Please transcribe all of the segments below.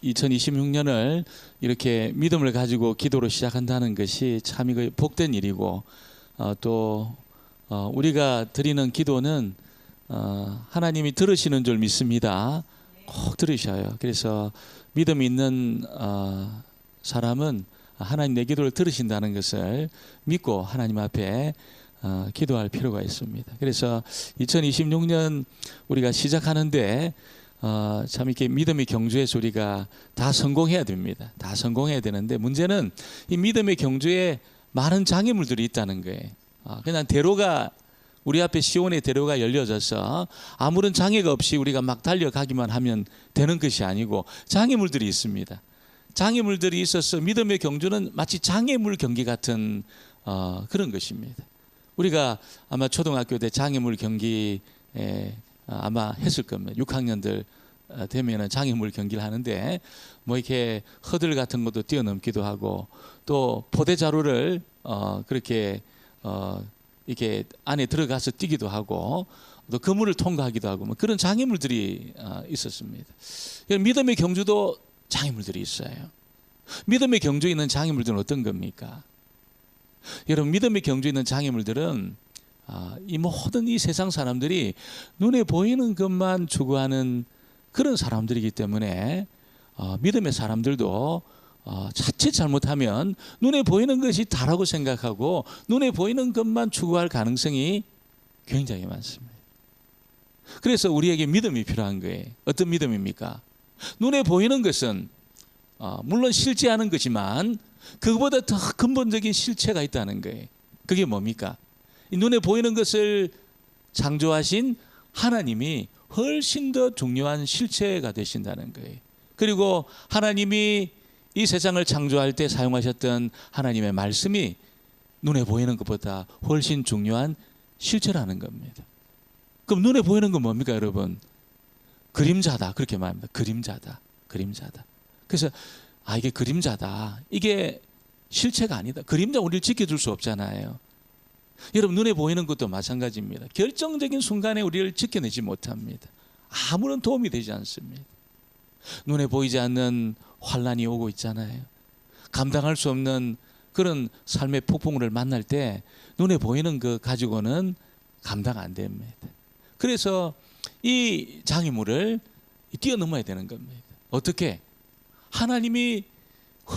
2026년을 이렇게 믿음을 가지고 기도로 시작한다는 것이 참 이거 복된 일이고, 또 우리가 드리는 기도는 하나님이 들으시는 줄 믿습니다. 꼭 들으셔요. 그래서 믿음이 있는 사람은 하나님 내 기도를 들으신다는 것을 믿고 하나님 앞에 기도할 필요가 있습니다. 그래서 2026년 우리가 시작하는데 참 이렇게 믿음의 경주에서 우리가 다 성공해야 됩니다. 다 성공해야 되는데, 문제는 이 믿음의 경주에 많은 장애물들이 있다는 거예요. 그냥 대로가, 우리 앞에 시온의 대로가 열려져서 아무런 장애가 없이 우리가 막 달려가기만 하면 되는 것이 아니고 장애물들이 있습니다. 장애물들이 있어서 믿음의 경주는 마치 장애물 경기 같은 그런 것입니다. 우리가 아마 초등학교 때 장애물 경기에 아마 했을 겁니다. 6학년들 되면은 장애물 경기를 하는데, 뭐 이렇게 허들 같은 것도 뛰어넘기도 하고, 또 포대자루를 그렇게 이렇게 안에 들어가서 뛰기도 하고, 또 그물을 통과하기도 하고, 뭐 그런 장애물들이 있었습니다. 믿음의 경주도 장애물들이 있어요. 믿음의 경주에 있는 장애물들은 어떤 겁니까? 여러분, 믿음의 경주에 있는 장애물들은 이 모든 이 세상 사람들이 눈에 보이는 것만 추구하는 그런 사람들이기 때문에 믿음의 사람들도 자칫 잘못하면 눈에 보이는 것이 다라고 생각하고 눈에 보이는 것만 추구할 가능성이 굉장히 많습니다. 그래서 우리에게 믿음이 필요한 거예요. 어떤 믿음입니까? 눈에 보이는 것은 물론 실제하는 거지만 그것보다 더 근본적인 실체가 있다는 거예요. 그게 뭡니까? 이 눈에 보이는 것을 창조하신 하나님이 훨씬 더 중요한 실체가 되신다는 거예요. 그리고 하나님이 이 세상을 창조할 때 사용하셨던 하나님의 말씀이 눈에 보이는 것보다 훨씬 중요한 실체라는 겁니다. 그럼 눈에 보이는 건 뭡니까, 여러분? 그림자다, 그렇게 말합니다. 그림자다, 그림자다. 그래서 이게 그림자다, 이게 실체가 아니다. 그림자 우리를 지켜줄 수 없잖아요. 여러분, 눈에 보이는 것도 마찬가지입니다. 결정적인 순간에 우리를 지켜내지 못합니다. 아무런 도움이 되지 않습니다. 눈에 보이지 않는 환란이 오고 있잖아요. 감당할 수 없는 그런 삶의 폭풍우를 만날 때 눈에 보이는 것 가지고는 감당 안 됩니다. 그래서 이 장애물을 뛰어넘어야 되는 겁니다. 어떻게? 하나님이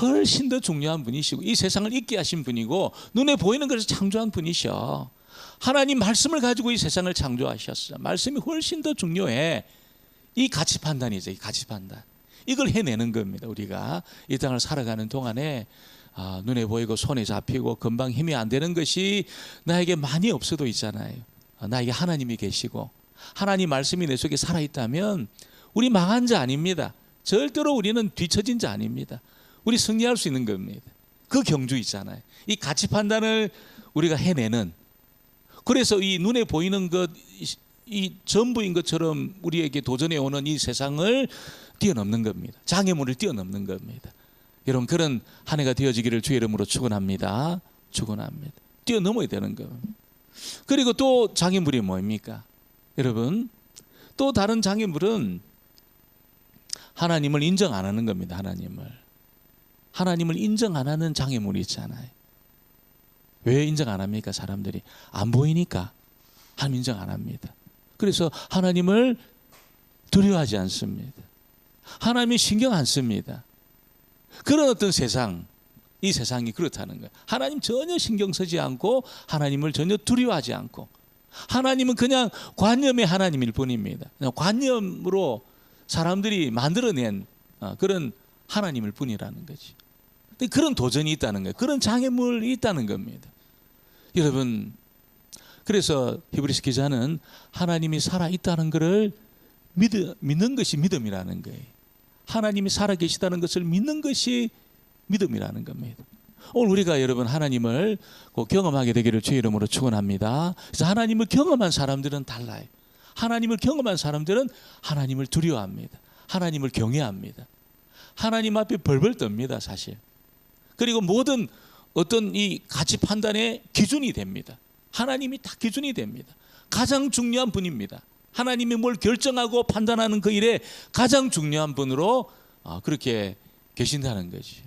훨씬 더 중요한 분이시고 이 세상을 있게 하신 분이고 눈에 보이는 것을 창조한 분이셔. 하나님 말씀을 가지고 이 세상을 창조하셨어. 말씀이 훨씬 더 중요해. 이 가치 판단이죠. 이 가치 판단. 이걸 해내는 겁니다. 우리가 이 땅을 살아가는 동안에 눈에 보이고 손에 잡히고 금방 힘이 안 되는 것이 나에게 많이 없어도 있잖아요. 나에게 하나님이 계시고 하나님 말씀이 내 속에 살아있다면 우리 망한 자 아닙니다. 절대로 우리는 뒤처진 자 아닙니다. 우리 승리할 수 있는 겁니다. 그 경주 있잖아요. 이 가치 판단을 우리가 해내는, 그래서 이 눈에 보이는 것, 이 전부인 것처럼 우리에게 도전해 오는 이 세상을 뛰어넘는 겁니다. 장애물을 뛰어넘는 겁니다. 여러분, 그런 한 해가 되어지기를 주의 이름으로 축원합니다. 축원합니다. 뛰어넘어야 되는 겁니다. 그리고 또 장애물이 뭡니까? 여러분, 또 다른 장애물은 하나님을 인정 안 하는 겁니다. 하나님을 인정 안 하는 장애물이 있잖아요. 왜 인정 안 합니까? 사람들이 안 보이니까 하나님 인정 안 합니다. 그래서 하나님을 두려워하지 않습니다. 하나님이 신경 안 씁니다. 그런 어떤 세상, 이 세상이 그렇다는 거예요. 하나님 전혀 신경 쓰지 않고 하나님을 전혀 두려워하지 않고, 하나님은 그냥 관념의 하나님일 뿐입니다. 그냥 관념으로 사람들이 만들어낸 그런 하나님일 뿐이라는 거지. 근데 그런 도전이 있다는 거예요. 그런 장애물이 있다는 겁니다. 여러분, 그래서 히브리서 기자는 하나님이 살아있다는 것을 믿는 것이 믿음이라는 거예요. 하나님이 살아계시다는 것을 믿는 것이 믿음이라는 겁니다. 오늘 우리가 여러분 하나님을 꼭 경험하게 되기를 주의 이름으로 축원합니다. 그래서 하나님을 경험한 사람들은 달라요. 하나님을 경험한 사람들은 하나님을 두려워합니다. 하나님을 경외합니다. 하나님 앞에 벌벌 떱니다, 사실. 그리고 모든 어떤 이 가치 판단의 기준이 됩니다. 하나님이 다 기준이 됩니다. 가장 중요한 분입니다. 하나님이 뭘 결정하고 판단하는 그 일에 가장 중요한 분으로 그렇게 계신다는 거지.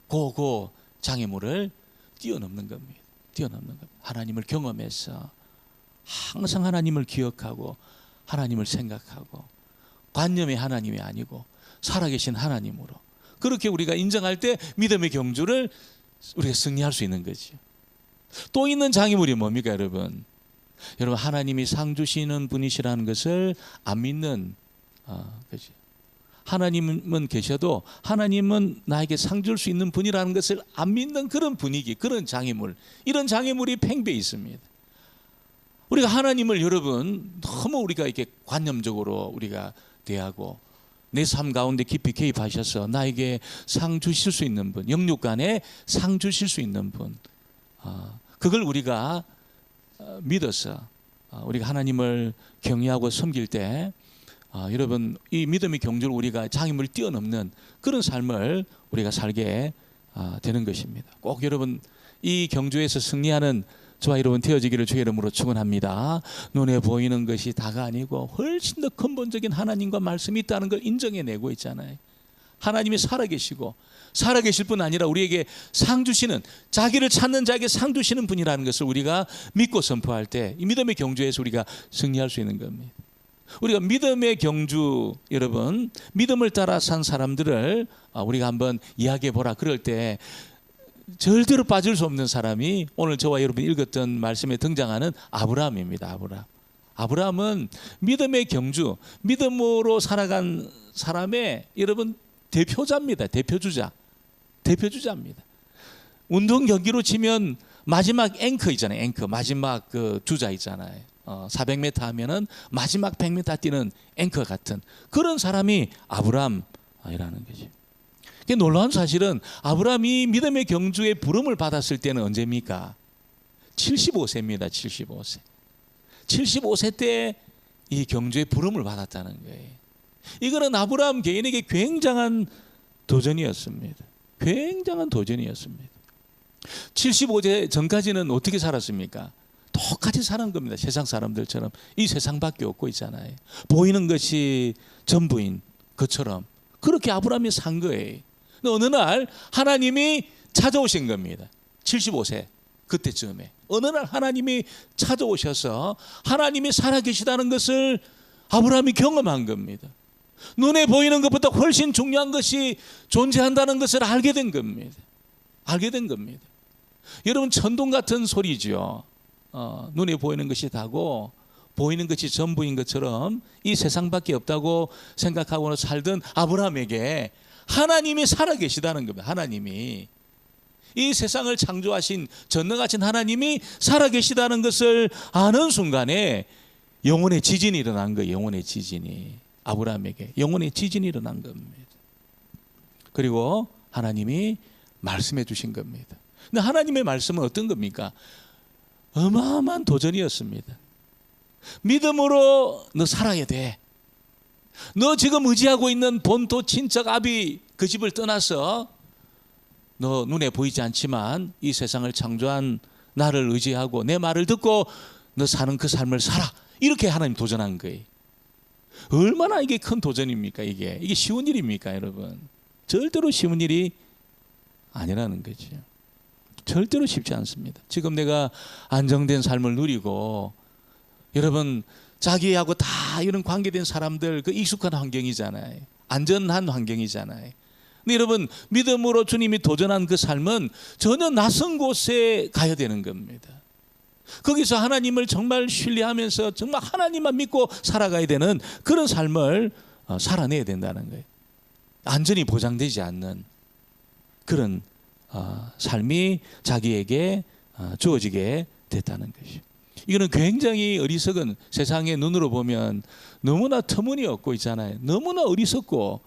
그 장애물을 뛰어넘는 겁니다. 뛰어넘는 겁니다. 하나님을 경험해서 항상 하나님을 기억하고 하나님을 생각하고 관념의 하나님이 아니고 살아계신 하나님으로 그렇게 우리가 인정할 때 믿음의 경주를 우리가 승리할 수 있는 거죠. 또 있는 장애물이 뭡니까 여러분? 여러분 하나님이 상 주시는 분이시라는 것을 안 믿는 그죠? 하나님은 계셔도 하나님은 나에게 상 줄 수 있는 분이라는 것을 안 믿는 그런 분위기, 그런 장애물, 이런 장애물이 팽배해 있습니다. 우리가 하나님을 여러분 너무 우리가 이렇게 관념적으로 우리가 대하고 내 삶 가운데 깊이 개입하셔서 나에게 상 주실 수 있는 분, 영육간에 상 주실 수 있는 분, 그걸 우리가 믿어서 우리가 하나님을 경외하고 섬길 때 여러분 이 믿음의 경주를 우리가 장애물을 뛰어넘는 그런 삶을 우리가 살게 되는 것입니다. 꼭 여러분 이 경주에서 승리하는 저와 여러분 되어지기를 주의 이름으로 축원합니다. 눈에 보이는 것이 다가 아니고 훨씬 더 근본적인 하나님과 말씀이 있다는 걸 인정해내고 있잖아요. 하나님이 살아계시고 살아계실 뿐 아니라 우리에게 상 주시는, 자기를 찾는 자에게 상 주시는 분이라는 것을 우리가 믿고 선포할 때 이 믿음의 경주에서 우리가 승리할 수 있는 겁니다. 우리가 믿음의 경주, 여러분 믿음을 따라 산 사람들을 우리가 한번 이야기해 보라 그럴 때 절대로 빠질 수 없는 사람이 오늘 저와 여러분이 읽었던 말씀에 등장하는 아브라함입니다. 아브라함은 믿음의 경주, 믿음으로 살아간 사람의 여러분 대표자입니다. 대표주자입니다. 운동 경기로 치면 마지막 앵커 있잖아요. 앵커 마지막 그 주자 있잖아요. 400m 하면은 마지막 100m 뛰는 앵커 같은 그런 사람이 아브라함이라는 거죠. 놀라운 사실은 아브라함이 믿음의 경주에 부름을 받았을 때는 언제입니까? 75세입니다. 75세 때 이 경주에 부름을 받았다는 거예요. 이거는 아브라함 개인에게 굉장한 도전이었습니다. 75세 전까지는 어떻게 살았습니까? 똑같이 사는 겁니다. 세상 사람들처럼. 이 세상밖에 없고 있잖아요. 보이는 것이 전부인 것처럼 그렇게 아브라함이 산 거예요. 어느 날 하나님이 찾아오신 겁니다. 75세 그때쯤에 어느 날 하나님이 찾아오셔서 하나님이 살아계시다는 것을 아브라함이 경험한 겁니다. 눈에 보이는 것보다 훨씬 중요한 것이 존재한다는 것을 알게 된 겁니다. 여러분 천둥 같은 소리죠. 눈에 보이는 것이 다고 보이는 것이 전부인 것처럼 이 세상밖에 없다고 생각하고 살던 아브라함에게 하나님이 살아계시다는 겁니다. 하나님이 이 세상을 창조하신 전능하신 하나님이 살아계시다는 것을 아는 순간에 영혼의 지진이 일어난 거예요. 영혼의 지진이 아브라함에게 영혼의 지진이 일어난 겁니다. 그리고 하나님이 말씀해 주신 겁니다. 근데 하나님의 말씀은 어떤 겁니까? 어마어마한 도전이었습니다. 믿음으로 너 살아야 돼. 너 지금 의지하고 있는 본토 친척 아비 그 집을 떠나서 너 눈에 보이지 않지만 이 세상을 창조한 나를 의지하고 내 말을 듣고 너 사는 그 삶을 살아. 이렇게 하나님 도전한 거예요. 얼마나 이게 큰 도전입니까? 이게 쉬운 일입니까 여러분? 절대로 쉬운 일이 아니라는 거죠. 절대로 쉽지 않습니다. 지금 내가 안정된 삶을 누리고 여러분 자기하고 다 이런 관계된 사람들 그 익숙한 환경이잖아요. 안전한 환경이잖아요. 근데 여러분 믿음으로 주님이 도전한 그 삶은 전혀 낯선 곳에 가야 되는 겁니다. 거기서 하나님을 정말 신뢰하면서 정말 하나님만 믿고 살아가야 되는 그런 삶을 살아내야 된다는 거예요. 안전이 보장되지 않는 그런 삶이 자기에게 주어지게 됐다는 것이죠. 이거는 굉장히 어리석은, 세상의 눈으로 보면 너무나 터무니없고 있잖아요. 너무나 어리석고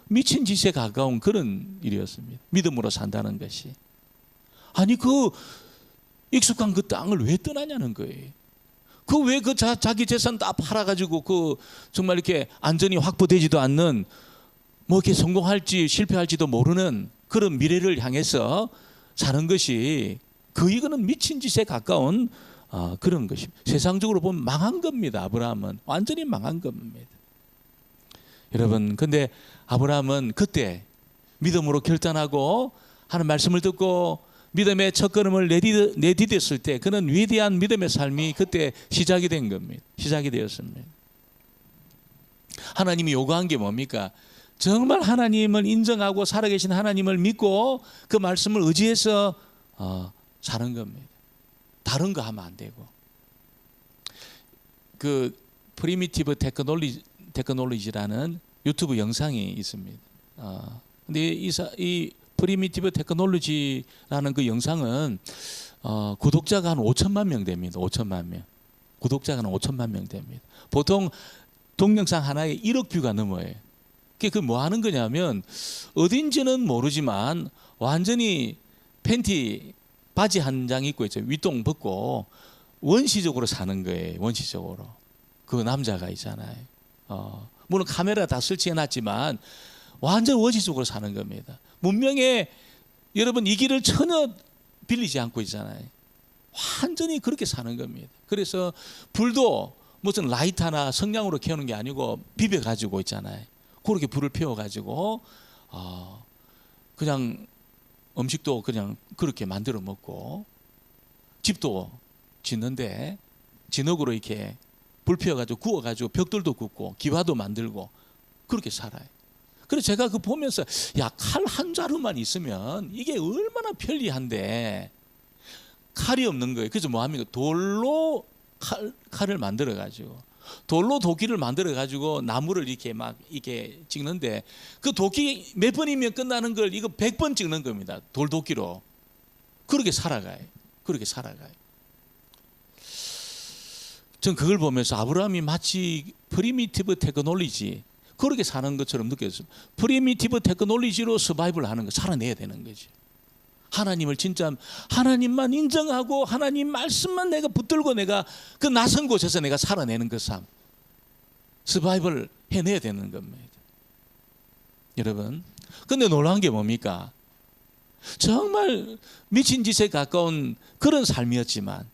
미친 짓에 가까운 그런 일이었습니다. 믿음으로 산다는 것이. 아니 그 익숙한 그 땅을 왜 떠나냐는 거예요. 그 왜 그 자기 재산 다 팔아가지고 그 정말 이렇게 안전이 확보되지도 않는 뭐 이렇게 성공할지 실패할지도 모르는 그런 미래를 향해서 사는 것이 이거는 미친 짓에 가까운 그런 것입니다. 세상적으로 보면 망한 겁니다. 아브라함은 완전히 망한 겁니다. 여러분, 근데 아브라함은 그때 믿음으로 결단하고 하는 말씀을 듣고 믿음의 첫걸음을 내디뎠을 때 그는 위대한 믿음의 삶이 그때 시작이 된 겁니다. 시작이 되었습니다. 하나님이 요구한 게 뭡니까? 정말 하나님을 인정하고 살아계신 하나님을 믿고 그 말씀을 의지해서 사는 겁니다. 다른 거 하면 안 되고. 그 프리미티브 테크놀로지라는 유튜브 영상이 있습니다. 근데 이 프리미티브 테크놀로지라는 그 영상은 구독자가 한 5천만 명 됩니다. 5천만 명. 구독자가 한 5천만 명 됩니다. 보통 동영상 하나에 1억 뷰가 넘어요. 그게 뭐 하는 거냐면 어딘지는 모르지만 완전히 팬티 바지 한 장 입고 있죠. 윗동 벗고 원시적으로 사는 거예요. 원시적으로. 그 남자가 있잖아요. 물론 카메라 다 설치해놨지만 완전 원시적으로 사는 겁니다. 문명에 여러분 이 길을 전혀 빌리지 않고 있잖아요. 완전히 그렇게 사는 겁니다. 그래서 불도 무슨 라이터나 성냥으로 캐우는 게 아니고 비벼가지고 있잖아요. 그렇게 불을 피워가지고 그냥 음식도 그냥 그렇게 만들어 먹고 집도 짓는데 진흙으로 이렇게 불 피워가지고 구워가지고 벽돌도 굽고 기와도 만들고 그렇게 살아요. 그래서 제가 그 보면서 야, 칼 한 자루만 있으면 이게 얼마나 편리한데 칼이 없는 거예요. 그래서 뭐 합니까? 돌로 칼을 만들어 가지고 돌로 도끼를 만들어 가지고 나무를 이렇게 막 이렇게 찍는데 그 도끼 몇 번이면 끝나는 걸 이거 100번 찍는 겁니다. 돌도끼로. 그렇게 살아가요. 그렇게 살아가요. 전 그걸 보면서 아브라함이 마치 프리미티브 테크놀로지 그렇게 사는 것처럼 느꼈어요. 프리미티브 테크놀로지로 서바이벌 하는 거, 살아내야 되는 거지. 하나님을 진짜 하나님만 인정하고 하나님 말씀만 내가 붙들고 내가 그 낯선 곳에서 내가 살아내는 그 삶, 서바이벌 해내야 되는 겁니다. 여러분, 근데 놀라운 게 뭡니까? 정말 미친 짓에 가까운 그런 삶이었지만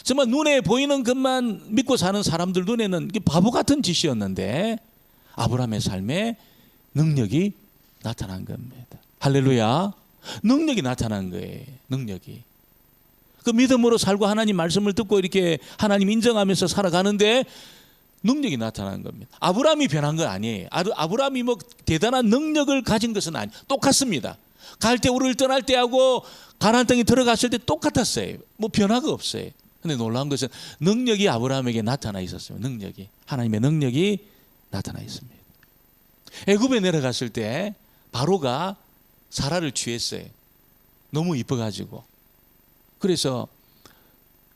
정말 눈에 보이는 것만 믿고 사는 사람들 눈에는 바보 같은 짓이었는데 아브라함의 삶에 능력이 나타난 겁니다. 할렐루야. 능력이 나타난 거예요. 능력이. 그 믿음으로 살고 하나님 말씀을 듣고 이렇게 하나님 인정하면서 살아가는데 능력이 나타난 겁니다. 아브라함이 변한 건 아니에요. 아브라함이 뭐 대단한 능력을 가진 것은 아니에요. 똑같습니다. 갈대우를 떠날 때하고 가나안 땅에 들어갔을 때 똑같았어요. 뭐 변화가 없어요. 근데 놀라운 것은 능력이 아브라함에게 나타나 있었어요. 능력이. 하나님의 능력이 나타나 있습니다. 애굽에 내려갔을 때 바로가 사라를 취했어요. 너무 이뻐가지고. 그래서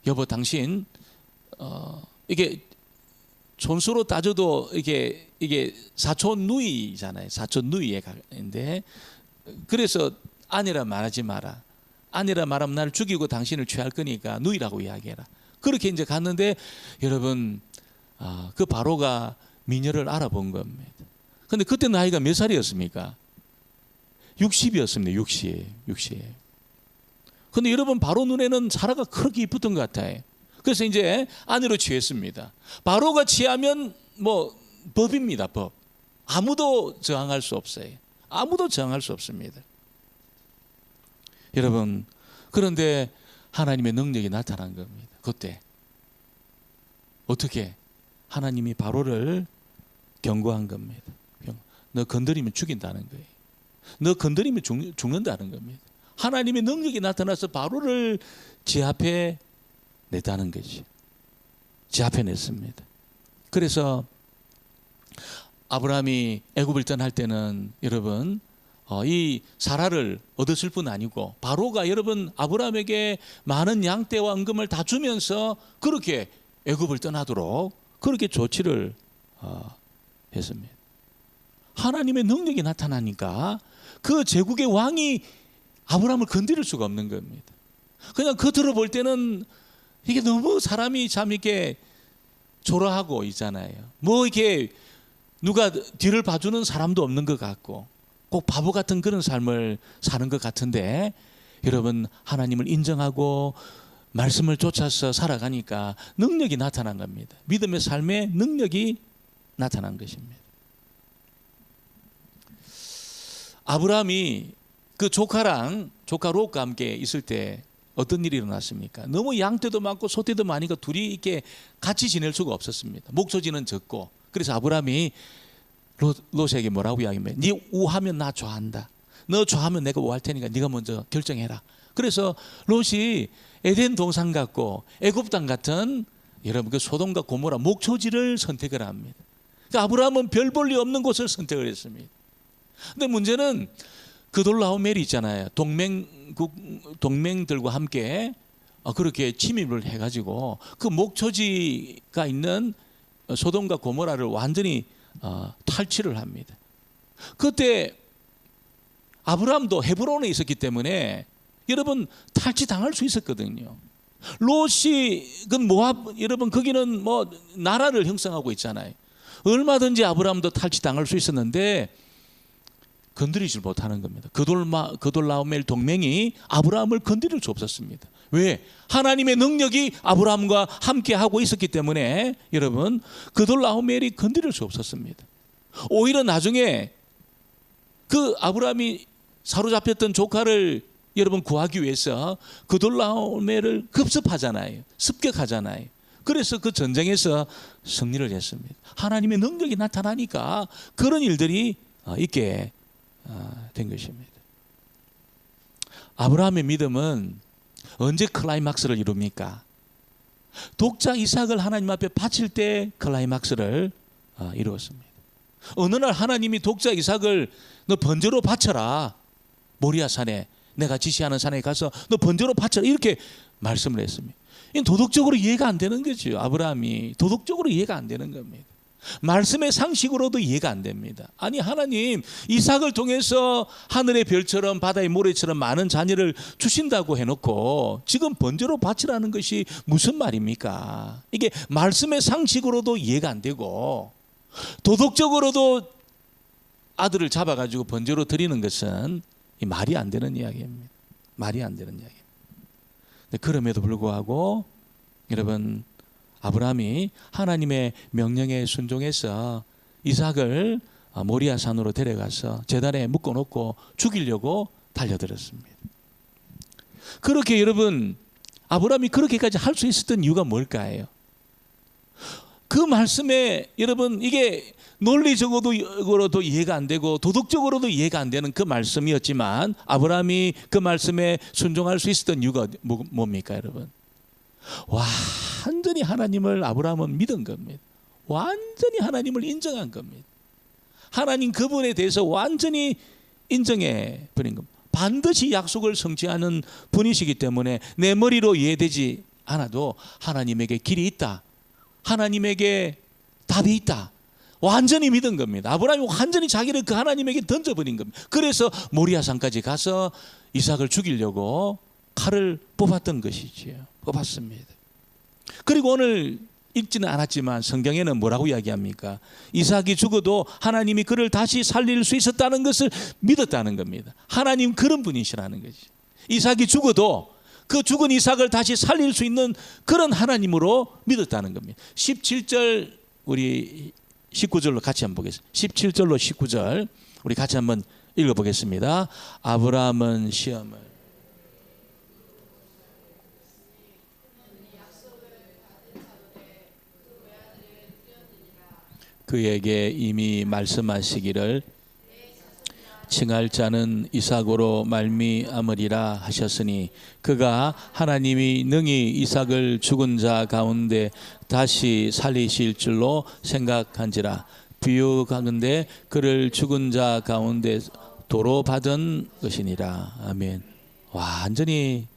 여보 당신 이게 촌수로 따져도 이게 사촌 누이잖아요. 사촌 누이의 가인데 그래서 아내라 말하지 마라. 아내라 말하면 나를 죽이고 당신을 취할 거니까 누이라고 이야기해라. 그렇게 이제 갔는데 여러분 그 바로가 미녀를 알아본 겁니다. 근데 그때 나이가 몇 살이었습니까? 60이었습니다. 60. 근데 여러분 바로 눈에는 사라가 그렇게 이뻤던 것 같아요. 그래서 이제 아내로 취했습니다. 바로가 취하면 뭐 법입니다. 법. 아무도 저항할 수 없어요. 아무도 저항할 수 없습니다. 여러분 그런데 하나님의 능력이 나타난 겁니다. 그때 어떻게 하나님이 바로를 경고한 겁니다. 너 건드리면 죽인다는 거예요. 너 건드리면 죽는다는 겁니다. 하나님의 능력이 나타나서 바로를 제 앞에 냈다는 거지. 제 앞에 냈습니다. 그래서 아브라함이 애굽을 떠날 때는 여러분 이 사라를 얻었을 뿐 아니고 바로가 여러분 아브라함에게 많은 양떼와 은금을 다 주면서 그렇게 애굽을 떠나도록 그렇게 조치를 했습니다. 하나님의 능력이 나타나니까 그 제국의 왕이 아브라함을 건드릴 수가 없는 겁니다. 그냥 겉으로 볼 때는 이게 너무 사람이 참 이렇게 초라하고 있잖아요. 뭐 이렇게 누가 뒤를 봐주는 사람도 없는 것 같고 꼭 바보 같은 그런 삶을 사는 것 같은데 여러분 하나님을 인정하고 말씀을 쫓아서 살아가니까 능력이 나타난 겁니다. 믿음의 삶에 능력이 나타난 것입니다. 아브라함이 그 조카 롯과 함께 있을 때 어떤 일이 일어났습니까? 너무 양떼도 많고 소떼도 많으니까 둘이 이렇게 같이 지낼 수가 없었습니다. 목소지는 적고. 그래서 아브라함이 롯에게 뭐라고 이야기하면, 네 우하면 나 좋아한다. 너 좋아하면 내가 우할 테니까 네가 먼저 결정해라. 그래서 롯이 에덴 동산 같고 애굽 땅 같은 여러분 그 소돔과 고모라 목초지를 선택을 합니다. 그러니까 아브라함은 별 볼 일 없는 곳을 선택을 했습니다. 근데 문제는 그돌라오멜이 있잖아요. 동맹들과 함께 그렇게 침입을 해가지고 그 목초지가 있는 소돔과 고모라를 완전히 탈취를 합니다. 그때 아브라함도 헤브론에 있었기 때문에 여러분 탈취당할 수 있었거든요. 롯이 그 모압, 여러분 거기는 뭐 나라를 형성하고 있잖아요. 얼마든지 아브라함도 탈취당할 수 있었는데 건드리질 못하는 겁니다. 그돌라오멜 동맹이 아브라함을 건드릴 수 없었습니다. 왜? 하나님의 능력이 아브라함과 함께 하고 있었기 때문에 여러분 그돌라오멜이 건드릴 수 없었습니다. 오히려 나중에 그 아브라함이 사로잡혔던 조카를 여러분 구하기 위해서 그돌라오멜을 급습하잖아요. 습격하잖아요. 그래서 그 전쟁에서 승리를 했습니다. 하나님의 능력이 나타나니까 그런 일들이 있게 된 것입니다. 아브라함의 믿음은 언제 클라이막스를 이룹니까? 독자 이삭을 하나님 앞에 바칠 때 클라이막스를 이루었습니다. 어느 날 하나님이 독자 이삭을 너 번제로 바쳐라. 모리아 산에, 내가 지시하는 산에 가서 너 번제로 바쳐라. 이렇게 말씀을 했습니다. 이건 도덕적으로 이해가 안 되는 거죠. 아브라함이 도덕적으로 이해가 안 되는 겁니다. 말씀의 상식으로도 이해가 안 됩니다. 아니 하나님 이삭을 통해서 하늘의 별처럼 바다의 모래처럼 많은 자녀를 주신다고 해놓고 지금 번제로 바치라는 것이 무슨 말입니까? 이게 말씀의 상식으로도 이해가 안 되고 도덕적으로도 아들을 잡아가지고 번제로 드리는 것은 말이 안 되는 이야기입니다. 말이 안 되는 이야기입니다. 그럼에도 불구하고 여러분 아브라함이 하나님의 명령에 순종해서 이삭을 모리아 산으로 데려가서 제단에 묶어놓고 죽이려고 달려들었습니다. 그렇게 여러분 아브라함이 그렇게까지 할 수 있었던 이유가 뭘까요? 그 말씀에 여러분 이게 논리적으로도 이해가 안 되고 도덕적으로도 이해가 안 되는 그 말씀이었지만 아브라함이 그 말씀에 순종할 수 있었던 이유가 뭡니까 여러분? 완전히 하나님을 아브라함은 믿은 겁니다. 완전히 하나님을 인정한 겁니다. 하나님 그분에 대해서 완전히 인정해 버린 겁니다. 반드시 약속을 성취하는 분이시기 때문에 내 머리로 이해되지 않아도 하나님에게 길이 있다. 하나님에게 답이 있다. 완전히 믿은 겁니다. 아브라함이 완전히 자기를 그 하나님에게 던져버린 겁니다. 그래서 모리아산까지 가서 이삭을 죽이려고 칼을 뽑았던 것이지요. 뽑았습니다. 그리고 오늘 읽지는 않았지만 성경에는 뭐라고 이야기합니까? 이삭이 죽어도 하나님이 그를 다시 살릴 수 있었다는 것을 믿었다는 겁니다. 하나님 그런 분이시라는 거죠. 이삭이 죽어도 그 죽은 이삭을 다시 살릴 수 있는 그런 하나님으로 믿었다는 겁니다. 17절 우리 19절로 같이 한번 보겠습니다. 17절로 19절 우리 같이 한번 읽어보겠습니다. 아브라함은 시험을 그에게 이미 말씀하시기를 칭할 자는 이삭으로 말미암으리라 하셨으니 그가 하나님이 능히 이삭을 죽은 자 가운데 다시 살리실 줄로 생각한지라. 비유하건대 그를 죽은 자 가운데 도로 받은 것이니라. 아멘. 완전히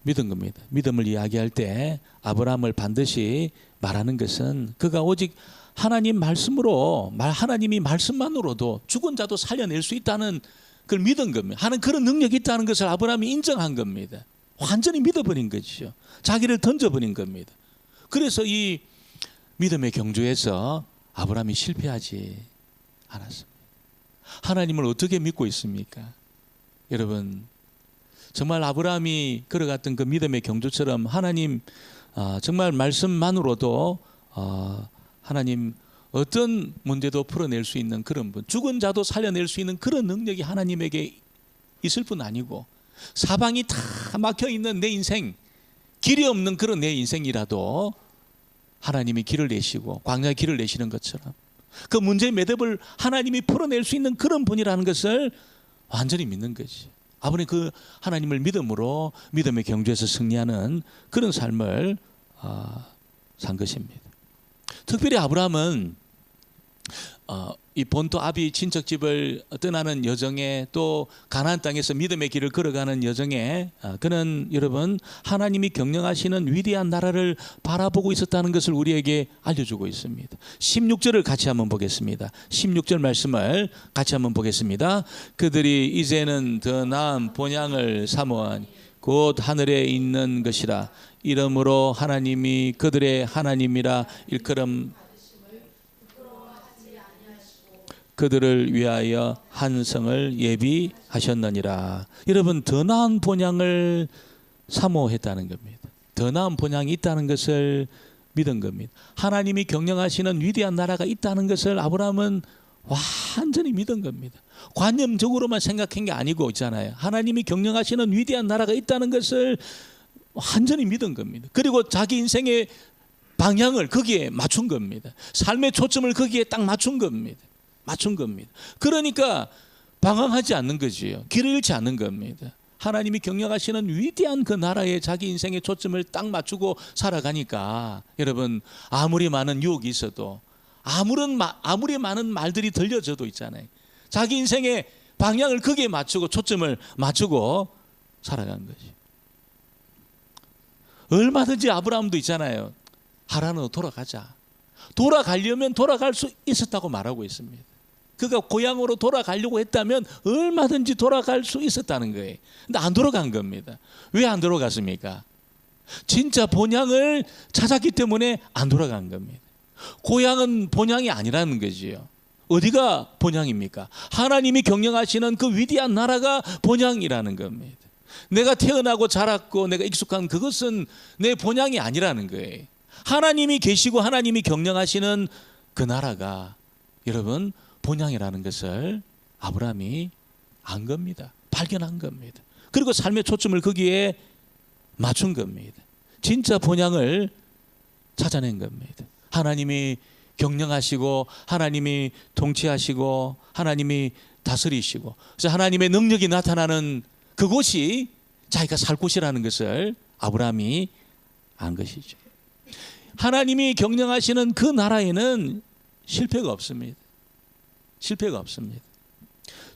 믿은 겁니다. 믿음을 이야기할 때 아브라함을 반드시 말하는 것은 그가 오직 하나님 말씀으로 하나님이 말씀만으로도 죽은 자도 살려낼 수 있다는 걸 믿은 겁니다. 하는 그런 능력이 있다는 것을 아브라함이 인정한 겁니다. 완전히 믿어버린 거죠. 자기를 던져버린 겁니다. 그래서 이 믿음의 경주에서 아브라함이 실패하지 않았습니다. 하나님을 어떻게 믿고 있습니까? 여러분 정말 아브라함이 걸어갔던 그 믿음의 경주처럼 하나님 정말 말씀만으로도 하나님 어떤 문제도 풀어낼 수 있는 그런 분, 죽은 자도 살려낼 수 있는 그런 능력이 하나님에게 있을 뿐 아니고, 사방이 다 막혀있는 내 인생, 길이 없는 그런 내 인생이라도 하나님이 길을 내시고 광야에 길을 내시는 것처럼 그 문제의 매듭을 하나님이 풀어낼 수 있는 그런 분이라는 것을 완전히 믿는 거지. 아버님, 그 하나님을 믿음으로 믿음의 경주에서 승리하는 그런 삶을 산 것입니다. 특별히 아브라함은 이 본토 아비 친척집을 떠나는 여정에, 또 가나안 땅에서 믿음의 길을 걸어가는 여정에 그는 여러분 하나님이 경영하시는 위대한 나라를 바라보고 있었다는 것을 우리에게 알려주고 있습니다. 16절을 같이 한번 보겠습니다. 16절 말씀을 같이 한번 보겠습니다. 그들이 이제는 더 나은 본향을 사모하니 곧 하늘에 있는 것이라. 이러므로 하나님이 그들의 하나님이라 일컬음 그들을 위하여 한 성을 예비하셨느니라. 여러분, 더 나은 본향을 사모했다는 겁니다. 더 나은 본향이 있다는 것을 믿은 겁니다. 하나님이 경영하시는 위대한 나라가 있다는 것을 아브라함은 완전히 믿은 겁니다. 관념적으로만 생각한 게 아니고 있잖아요. 하나님이 경영하시는 위대한 나라가 있다는 것을 완전히 믿은 겁니다. 그리고 자기 인생의 방향을 거기에 맞춘 겁니다. 삶의 초점을 거기에 딱 맞춘 겁니다. 그러니까 방황하지 않는 거지요. 길을 잃지 않는 겁니다. 하나님이 경영하시는 위대한 그 나라에 자기 인생의 초점을 딱 맞추고 살아가니까 여러분, 아무리 많은 유혹이 있어도, 아무리 많은 말들이 들려져도 있잖아요. 자기 인생의 방향을 거기에 맞추고 초점을 맞추고 살아간 거지. 얼마든지 아브라함도 있잖아요. 하란으로 돌아가자. 돌아가려면 돌아갈 수 있었다고 말하고 있습니다. 그가 고향으로 돌아가려고 했다면 얼마든지 돌아갈 수 있었다는 거예요. 근데 안 돌아간 겁니다. 왜 안 돌아갔습니까? 진짜 본향을 찾았기 때문에 안 돌아간 겁니다. 고향은 본향이 아니라는 거지요. 어디가 본향입니까? 하나님이 경영하시는 그 위대한 나라가 본향이라는 겁니다. 내가 태어나고 자랐고 내가 익숙한 그것은 내 본향이 아니라는 거예요. 하나님이 계시고 하나님이 경영하시는 그 나라가 여러분 본향이라는 것을 아브라함이 안 겁니다. 발견한 겁니다. 그리고 삶의 초점을 거기에 맞춘 겁니다. 진짜 본향을 찾아낸 겁니다. 하나님이 경영하시고 하나님이 통치하시고 하나님이 다스리시고, 그래서 하나님의 능력이 나타나는 그곳이 자기가 살 곳이라는 것을 아브라함이 안 것이죠. 하나님이 경영하시는 그 나라에는 실패가 없습니다.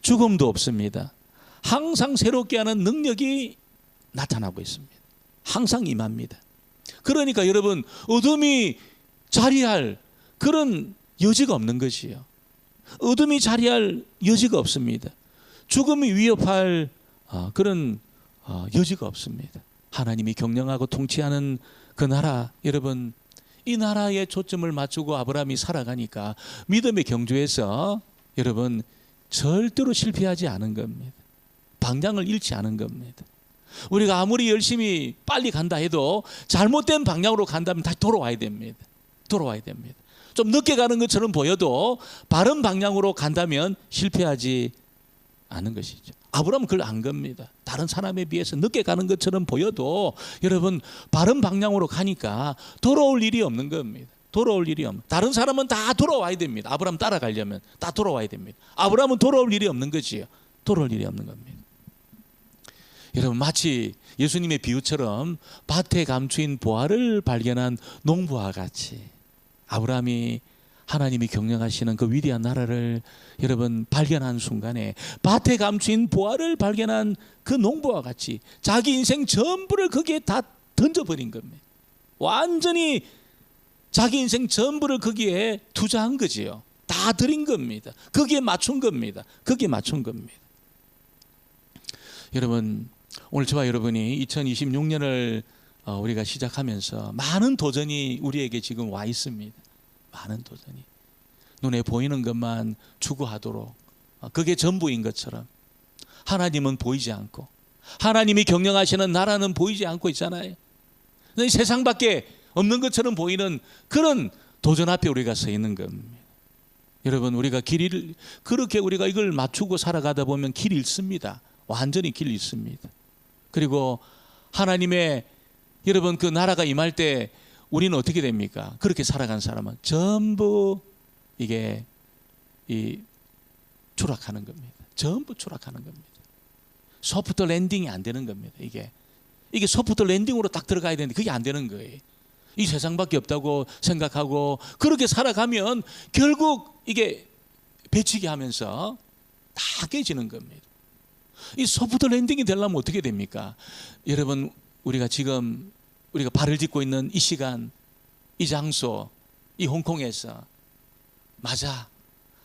죽음도 없습니다. 항상 새롭게 하는 능력이 나타나고 있습니다. 항상 임합니다. 그러니까 여러분, 어둠이 자리할 그런 여지가 없는 것이에요. 어둠이 자리할 여지가 없습니다. 죽음이 위협할 그런 여지가 없습니다. 하나님이 경영하고 통치하는 그 나라, 여러분, 이 나라에 초점을 맞추고 아브라함이 살아가니까 믿음의 경주에서 여러분 절대로 실패하지 않은 겁니다. 방향을 잃지 않은 겁니다. 우리가 아무리 열심히 빨리 간다 해도 잘못된 방향으로 간다면 다시 돌아와야 됩니다. 좀 늦게 가는 것처럼 보여도 바른 방향으로 간다면 실패하지 않은 것이죠. 아브라함은 그걸 안 겁니다. 다른 사람에 비해서 늦게 가는 것처럼 보여도 여러분 바른 방향으로 가니까 돌아올 일이 없는 겁니다. 다른 사람은 다 돌아와야 됩니다. 아브라함 따라가려면 다 돌아와야 됩니다. 아브라함은 돌아올 일이 없는 거지요. 돌아올 일이 없는 겁니다. 여러분, 마치 예수님의 비유처럼 밭에 감추인 보화를 발견한 농부와 같이 아브라함이 하나님이 경영하시는 그 위대한 나라를 여러분 발견한 순간에 밭에 감추인 보화를 발견한 그 농부와 같이 자기 인생 전부를 거기에 다 던져버린 겁니다. 완전히 자기 인생 전부를 거기에 투자한 거지요. 다 드린 겁니다. 거기에 맞춘 겁니다. 여러분, 오늘 저와 여러분이 2026년을 우리가 시작하면서 많은 도전이 우리에게 지금 와 있습니다. 많은 도전이. 눈에 보이는 것만 추구하도록, 그게 전부인 것처럼 하나님은 보이지 않고 하나님이 경영하시는 나라는 보이지 않고 있잖아요. 세상밖에 없는 것처럼 보이는 그런 도전 앞에 우리가 서 있는 겁니다. 여러분, 우리가 길을 그렇게 우리가 이걸 맞추고 살아가다 보면 길이 잃습니다. 완전히 길 잃습니다. 그리고 하나님의 여러분 그 나라가 임할 때 우리는 어떻게 됩니까? 그렇게 살아간 사람은 전부 이게 추락하는 겁니다. 전부 추락하는 겁니다. 소프트 랜딩이 안 되는 겁니다. 이게 소프트 랜딩으로 딱 들어가야 되는데 그게 안 되는 거예요. 이 세상밖에 없다고 생각하고 그렇게 살아가면 결국 이게 배치기 하면서 다 깨지는 겁니다. 이 소프트 랜딩이 되려면 어떻게 됩니까? 여러분, 우리가 지금 우리가 발을 딛고 있는 이 시간, 이 장소, 이 홍콩에서 맞아,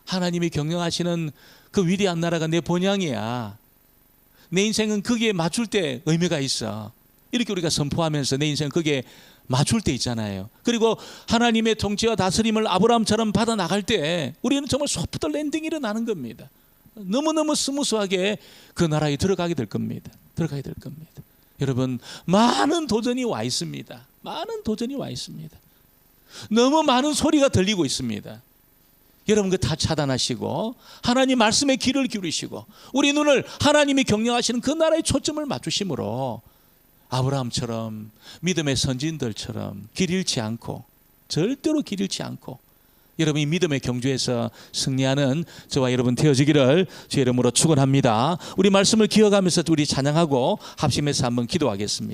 하나님이 경영하시는 그 위대한 나라가 내 본향이야. 내 인생은 거기에 맞출 때 의미가 있어. 이렇게 우리가 선포하면서 내 인생은 거기에 맞출 때 있잖아요. 그리고 하나님의 통치와 다스림을 아브라함처럼 받아 나갈 때 우리는 정말 소프트 랜딩이 일어나는 겁니다. 너무너무 스무스하게 그 나라에 들어가게 될 겁니다. 들어가게 될 겁니다. 여러분, 많은 도전이 와 있습니다. 많은 도전이 와 있습니다. 너무 많은 소리가 들리고 있습니다. 여러분, 그 다 차단하시고 하나님 말씀에 귀를 기울이시고 우리 눈을 하나님이 경영하시는 그 나라에 초점을 맞추심으로 아브라함처럼 믿음의 선진들처럼 길 잃지 않고, 절대로 길 잃지 않고 여러분이 믿음의 경주에서 승리하는 저와 여러분 되어지기를 주의 이름으로 축원합니다. 우리 말씀을 기억하면서 우리 찬양하고 합심해서 한번 기도하겠습니다.